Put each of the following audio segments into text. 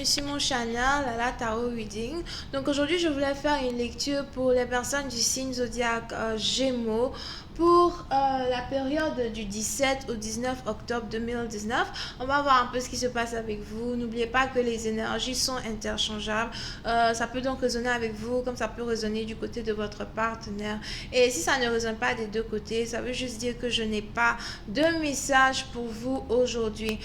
bienvenue sur mon channel Lala Tarot Reading. Donc aujourd'hui je voulais faire une lecture pour les personnes du signe zodiaque Gémeaux pour la période du 17 au 19 octobre 2019. On va voir un peu ce qui se passe avec vous. N'oubliez pas que les énergies sont interchangeables. Ça peut donc résonner avec vous comme ça peut résonner du côté de votre partenaire. Et si ça ne résonne pas des deux côtés, ça veut juste dire que je n'ai pas de message pour vous aujourd'hui.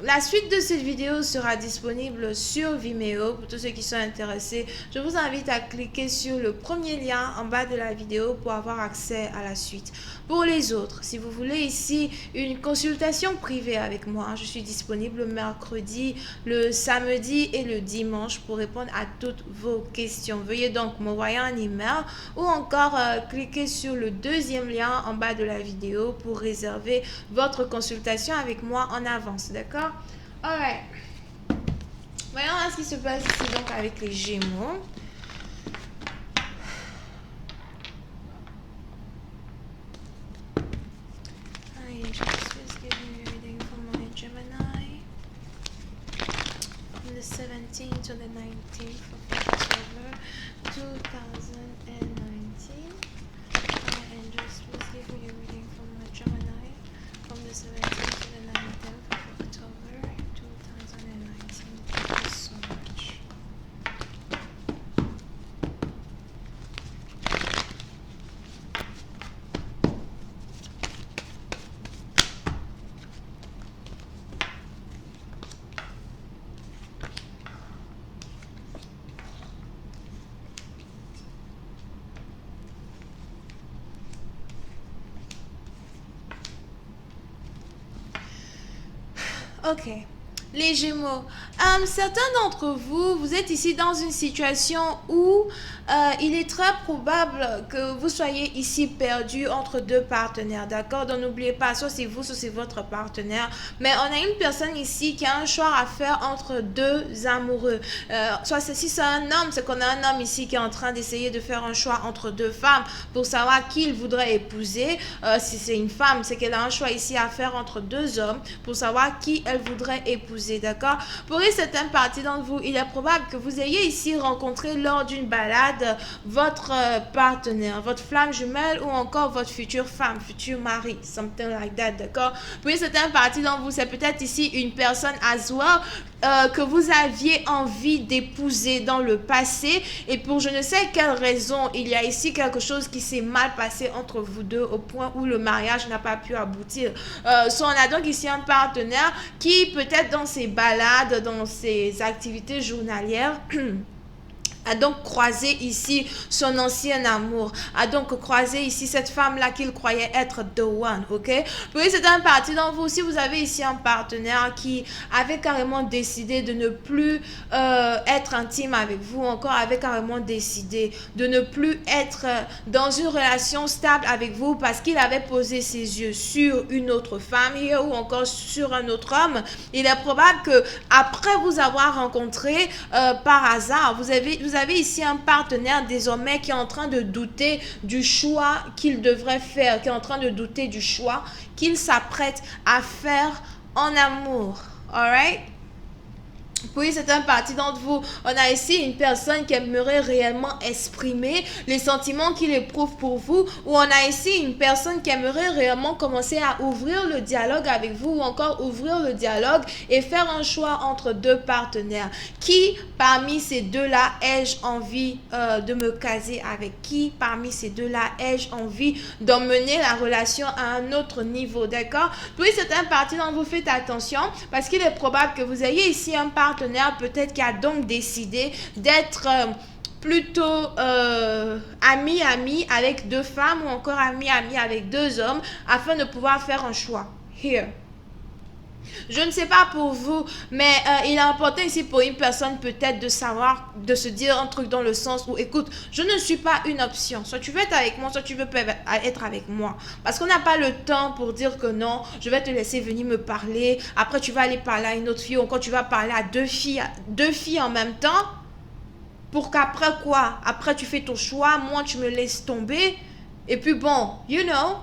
La suite de cette vidéo sera disponible sur Vimeo pour tous ceux qui sont intéressés. Je vous invite à cliquer sur le premier lien en bas de la vidéo pour avoir accès à la suite. Pour les autres, si vous voulez ici une consultation privée avec moi, je suis disponible le mercredi, le samedi et le dimanche pour répondre à toutes vos questions. Veuillez donc m'envoyer un email ou encore cliquer sur le deuxième lien en bas de la vidéo pour réserver votre consultation avec moi en avance, d'accord? Alright. Voyons ce qui se passe ici donc avec les Gémeaux. I just giving you reading for my Gemini from the 17th to the 19th of October 2019. And just giving you reading for my Gemini from the 17th to the 19th of October 2019. Thank you so much. Ok, les Gémeaux. Certains d'entre vous, vous êtes ici dans une situation où il est très probable que vous soyez ici perdu entre deux partenaires, d'accord? Donc n'oubliez pas, soit c'est vous, soit c'est votre partenaire. Mais on a une personne ici qui a un choix à faire entre deux amoureux. Soit si c'est un homme, c'est qu'on a un homme ici qui est en train d'essayer de faire un choix entre deux femmes pour savoir qui il voudrait épouser. Si c'est une femme, c'est qu'elle a un choix ici à faire entre deux hommes pour savoir qui elle voudrait épouser, d'accord? Pour une certaine partie d'entre vous, il est probable que vous ayez ici rencontré lors d'une balade votre partenaire, votre flamme jumelle ou encore votre future femme, futur mari, something like that, d'accord? Pour une certaine partie d'entre vous, c'est peut-être ici une personne as well que vous aviez envie d'épouser dans le passé et pour je ne sais quelle raison, il y a ici quelque chose qui s'est mal passé entre vous deux au point où le mariage n'a pas pu aboutir. On a donc ici un partenaire qui peut-être dans ses balades, dans ses activités journalières, a donc croisé ici son ancien amour, a donc croisé ici cette femme-là qu'il croyait être the one, ok? Puis c'est un parti d'entre vous, si vous avez ici un partenaire qui avait carrément décidé de ne plus être intime avec vous, encore avait carrément décidé de ne plus être dans une relation stable avec vous parce qu'il avait posé ses yeux sur une autre femme ou encore sur un autre homme, il est probable que après vous avoir rencontré par hasard, vous avez ici un partenaire désormais qui est en train de douter du choix qu'il devrait faire, qui est en train de douter du choix qu'il s'apprête à faire en amour. Alright? Puis c'est un parti d'entre vous. On a ici une personne qui aimerait réellement exprimer les sentiments qu'il éprouve pour vous. Ou on a ici une personne qui aimerait réellement commencer à ouvrir le dialogue avec vous. Ou encore ouvrir le dialogue et faire un choix entre deux partenaires. Qui parmi ces deux-là ai-je envie de me caser avec? Qui parmi ces deux-là ai-je envie d'emmener la relation à un autre niveau? D'accord? Puis c'est un parti d'entre vous. Faites attention parce qu'il est probable que vous ayez ici un partenaire peut-être qui a donc décidé d'être plutôt ami avec deux femmes ou encore ami avec deux hommes afin de pouvoir faire un choix. Here. Je ne sais pas pour vous, mais il est important ici pour une personne peut-être de savoir, de se dire un truc dans le sens où, écoute, je ne suis pas une option. Soit tu veux être avec moi, soit tu veux être avec moi. Parce qu'on n'a pas le temps pour dire que non, je vais te laisser venir me parler. Après, tu vas aller parler à une autre fille ou encore tu vas parler à deux filles en même temps. Pour qu'après quoi? Après, tu fais ton choix, moi, tu me laisses tomber. Et puis bon,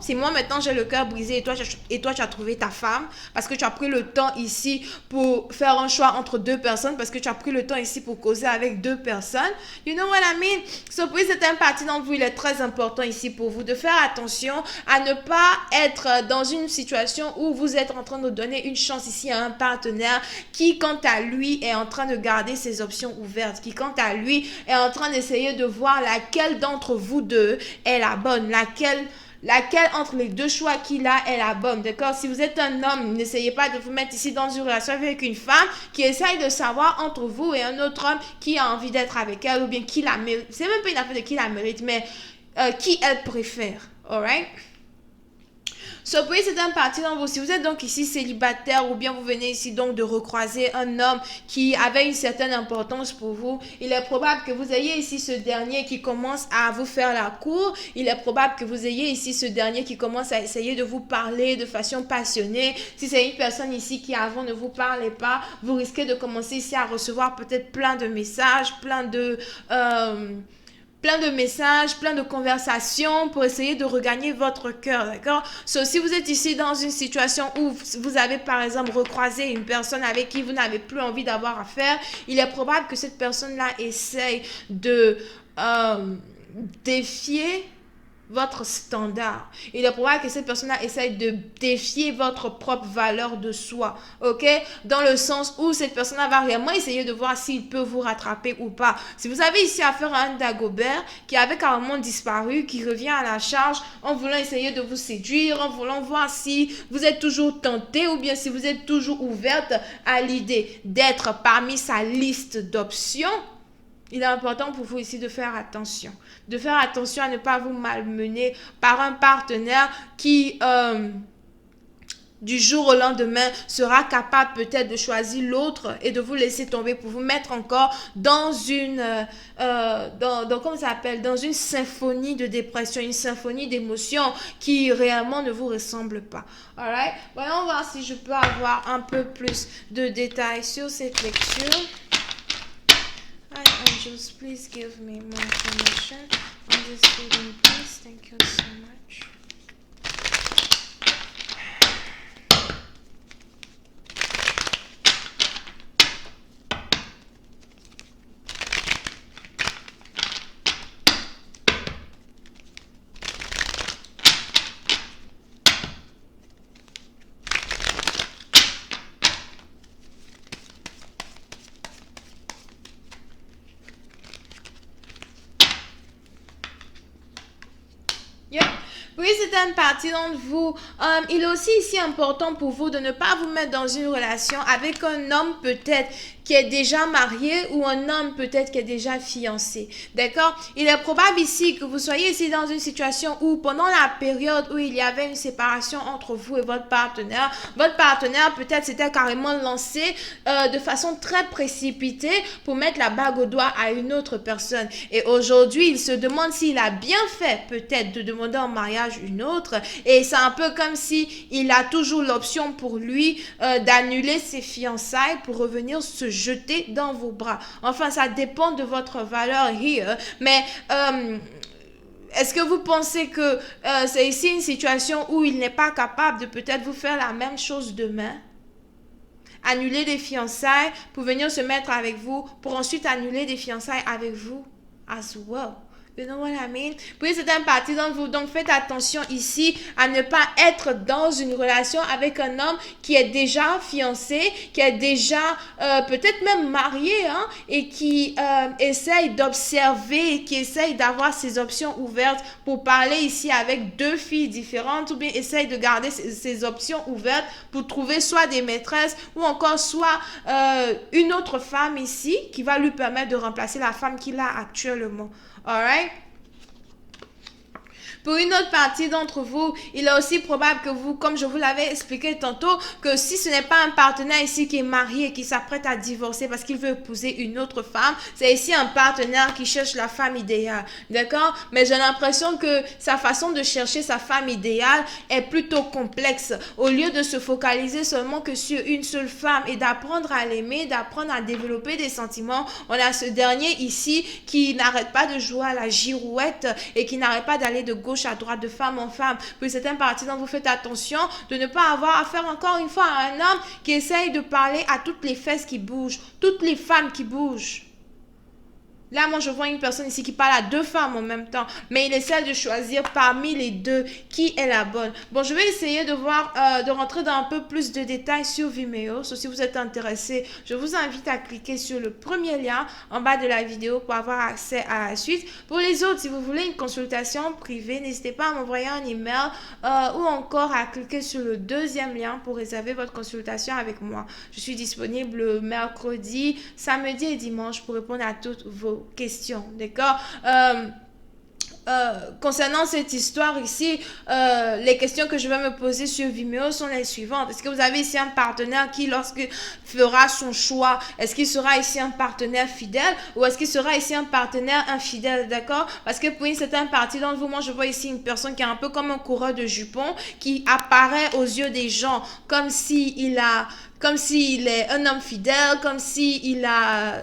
si moi maintenant j'ai le cœur brisé et toi tu as trouvé ta femme parce que tu as pris le temps ici pour faire un choix entre deux personnes, parce que tu as pris le temps ici pour causer avec deux personnes, you know what I mean? So pour certaines parties d'entre vous, il est très important ici pour vous de faire attention à ne pas être dans une situation où vous êtes en train de donner une chance ici à un partenaire qui, quant à lui, est en train de garder ses options ouvertes, qui, quant à lui, est en train d'essayer de voir laquelle d'entre vous deux est la bonne. Laquelle entre les deux choix qu'il a est la bonne, d'accord? Si vous êtes un homme, n'essayez pas de vous mettre ici dans une relation avec une femme qui essaye de savoir entre vous et un autre homme qui a envie d'être avec elle ou bien qui la mérite. C'est même pas une affaire de qui la mérite, mais qui elle préfère, alright? So, pour certaines parties dans vous, si vous êtes donc ici célibataire ou bien vous venez ici donc de recroiser un homme qui avait une certaine importance pour vous, il est probable que vous ayez ici ce dernier qui commence à vous faire la cour. Il est probable que vous ayez ici ce dernier qui commence à essayer de vous parler de façon passionnée. Si c'est une personne ici qui avant ne vous parlait pas, vous risquez de commencer ici à recevoir peut-être plein de messages, plein de messages, plein de conversations pour essayer de regagner votre cœur, d'accord? So, si vous êtes ici dans une situation où vous avez par exemple recroisé une personne avec qui vous n'avez plus envie d'avoir affaire, il est probable que cette personne-là essaye de défier votre standard. Il est probable que cette personne-là essaye de défier votre propre valeur de soi, ok? Dans le sens où cette personne-là va réellement essayer de voir s'il peut vous rattraper ou pas. Si vous avez ici affaire à un Dagobert qui avait carrément disparu, qui revient à la charge en voulant essayer de vous séduire, en voulant voir si vous êtes toujours tenté ou bien si vous êtes toujours ouverte à l'idée d'être parmi sa liste d'options, il est important pour vous ici de faire attention. De faire attention à ne pas vous malmener par un partenaire qui, du jour au lendemain, sera capable peut-être de choisir l'autre et de vous laisser tomber pour vous mettre encore dans une, comment ça s'appelle, dans une symphonie de dépression, une symphonie d'émotions qui réellement ne vous ressemble pas. Alright? Voyons voir si je peux avoir un peu plus de détails sur cette lecture. Hi angels, please give me more information on this reading, please. Thank you so much. Oui, c'est une partie d'entre vous. Il est aussi ici important pour vous de ne pas vous mettre dans une relation avec un homme peut-être qui est déjà marié ou un homme peut-être qui est déjà fiancé. D'accord? Il est probable ici que vous soyez ici dans une situation où pendant la période où il y avait une séparation entre vous et votre partenaire peut-être s'était carrément lancé de façon très précipitée pour mettre la bague au doigt à une autre personne. Et aujourd'hui, il se demande s'il a bien fait peut-être de demander en mariage une autre. Et c'est un peu comme si il a toujours l'option pour lui d'annuler ses fiançailles pour revenir se jeter dans vos bras. Enfin, ça dépend de votre valeur here. Mais est-ce que vous pensez que c'est ici une situation où il n'est pas capable de peut-être vous faire la même chose demain? Annuler des fiançailles pour venir se mettre avec vous, pour ensuite annuler des fiançailles avec vous as well. You know what I mean? Puis c'est un parti d'entre vous. Donc faites attention ici à ne pas être dans une relation avec un homme qui est déjà fiancé, qui est déjà peut-être même marié, hein, et qui essaye d'observer, qui essaye d'avoir ses options ouvertes pour parler ici avec deux filles différentes, ou bien essaye de garder ses options ouvertes pour trouver soit des maîtresses ou encore soit une autre femme ici qui va lui permettre de remplacer la femme qu'il a actuellement. Alright? Pour une autre partie d'entre vous, il est aussi probable que vous, comme je vous l'avais expliqué tantôt, que si ce n'est pas un partenaire ici qui est marié et qui s'apprête à divorcer parce qu'il veut épouser une autre femme, c'est ici un partenaire qui cherche la femme idéale. D'accord? Mais j'ai l'impression que sa façon de chercher sa femme idéale est plutôt complexe. Au lieu de se focaliser seulement que sur une seule femme et d'apprendre à l'aimer, d'apprendre à développer des sentiments, on a ce dernier ici qui n'arrête pas de jouer à la girouette et qui n'arrête pas d'aller de gauche gauche à droite, de femme en femme. Pour certaines parties, donc vous faites attention de ne pas avoir affaire encore une fois à un homme qui essaye de parler à toutes les fesses qui bougent, toutes les femmes qui bougent. Là, moi, je vois une personne ici qui parle à deux femmes en même temps, mais il essaie de choisir parmi les deux qui est la bonne. Bon, je vais essayer de voir, de rentrer dans un peu plus de détails sur Vimeo. So, si vous êtes intéressé, je vous invite à cliquer sur le premier lien en bas de la vidéo pour avoir accès à la suite. Pour les autres, si vous voulez une consultation privée, n'hésitez pas à m'envoyer un email ou encore à cliquer sur le deuxième lien pour réserver votre consultation avec moi. Je suis disponible le mercredi, samedi et dimanche pour répondre à toutes vos questions, d'accord? Concernant cette histoire ici, les questions que je vais me poser sur Vimeo sont les suivantes. Est-ce que vous avez ici un partenaire qui, lorsque fera son choix, est-ce qu'il sera ici un partenaire fidèle ou est-ce qu'il sera ici un partenaire infidèle, d'accord? Parce que pour une certaine partie d'entre vous, moi je vois ici une personne qui est un peu comme un coureur de jupons qui apparaît aux yeux des gens comme s'il est un homme fidèle, comme s'il a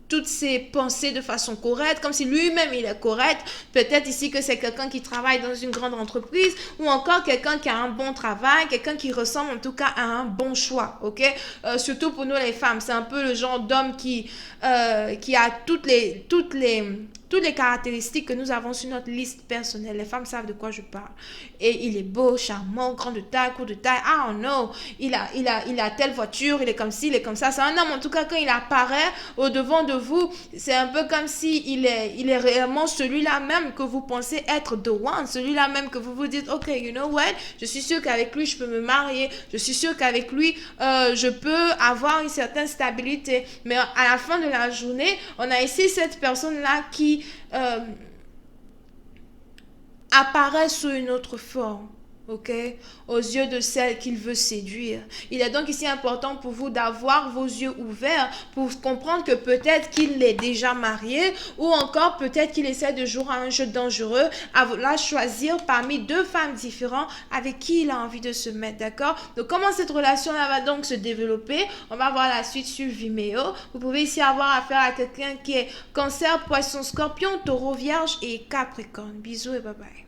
toutes ses pensées de façon correcte, comme si lui-même il est correct. Peut-être ici que c'est quelqu'un qui travaille dans une grande entreprise ou encore quelqu'un qui a un bon travail, quelqu'un qui ressemble en tout cas à un bon choix, ok? Surtout pour nous les femmes, c'est un peu le genre d'homme qui a toutes les caractéristiques que nous avons sur notre liste personnelle. Les femmes savent de quoi je parle. Et il est beau, charmant, grand de taille, court de taille. Ah non, il a telle voiture, il est comme ci, il est comme ça. C'est un homme, en tout cas, quand il apparaît au devant de vous, c'est un peu comme si il est réellement celui-là même que vous pensez être the one, celui-là même que vous vous dites, ok, you know what, je suis sûr qu'avec lui, je peux me marier, je suis sûr qu'avec lui, je peux avoir une certaine stabilité. Mais à la fin de la journée, on a ici cette personne-là qui apparaît sous une autre forme, ok, aux yeux de celle qu'il veut séduire. Il est donc ici important pour vous d'avoir vos yeux ouverts pour comprendre que peut-être qu'il est déjà marié ou encore peut-être qu'il essaie de jouer à un jeu dangereux, à vouloir choisir parmi deux femmes différentes avec qui il a envie de se mettre, d'accord? Donc comment cette relation-là va donc se développer? On va voir la suite sur Vimeo. Vous pouvez ici avoir affaire à quelqu'un qui est Cancer, Poisson, Scorpion, Taureau, Vierge et Capricorne. Bisous et bye bye.